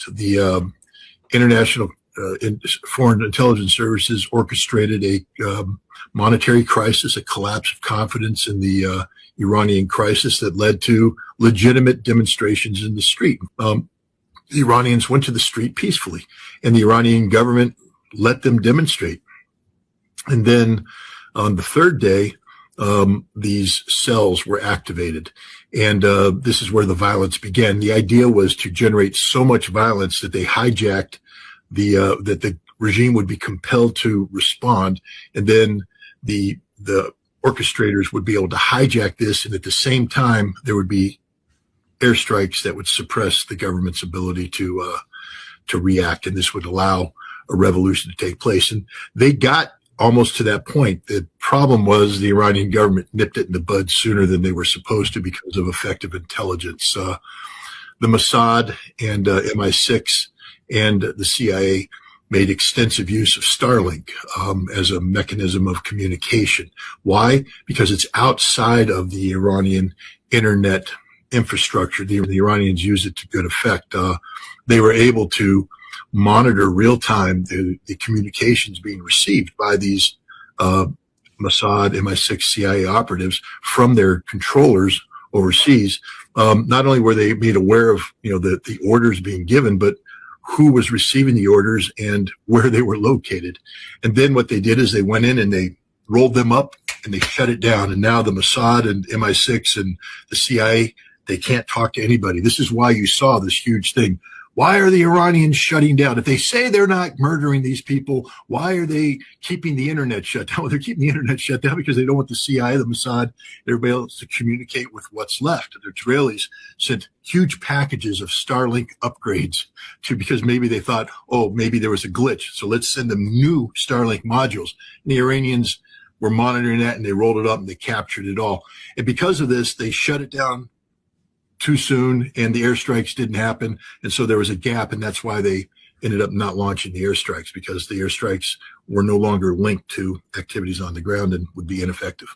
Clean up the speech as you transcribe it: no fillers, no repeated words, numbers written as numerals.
The international foreign intelligence services orchestrated a monetary crisis, a collapse of confidence in the Iranian crisis that led to legitimate demonstrations in the street. The Iranians went to the street peacefully, and the Iranian government let them demonstrate. And then on the third day, these cells were activated. And this is where the violence began. The idea was to generate so much violence that they hijacked that the regime would be compelled to respond. And then the orchestrators would be able to hijack this. And at the same time, there would be airstrikes that would suppress the government's ability to react. And this would allow a revolution to take place. And they got almost to that point. The problem was the Iranian government nipped it in the bud sooner than they were supposed to because of effective intelligence. The Mossad and MI6 and the CIA made extensive use of Starlink as a mechanism of communication. Why? Because it's outside of the Iranian internet infrastructure. The Iranians use it to good effect. They were able to monitor real time the communications being received by these Mossad, MI6, CIA operatives from their controllers overseas. Not only were they made aware of the orders being given, but who was receiving the orders and where they were located. And then what they did is they went in and they rolled them up and they shut it down. And now the Mossad and MI6 and the CIA, they can't talk to anybody. This is why you saw this huge thing. Why are the Iranians shutting down? If they say they're not murdering these people, why are they keeping the internet shut down? Well, they're keeping the internet shut down because they don't want the CIA, the Mossad, everybody else to communicate with what's left. The Israelis sent huge packages of Starlink upgrades because maybe they thought, oh, maybe there was a glitch. So let's send them new Starlink modules. And the Iranians were monitoring that and they rolled it up and they captured it all. And because of this, they shut it down too soon, and the airstrikes didn't happen. And so there was a gap, and that's why they ended up not launching the airstrikes, because the airstrikes were no longer linked to activities on the ground and would be ineffective.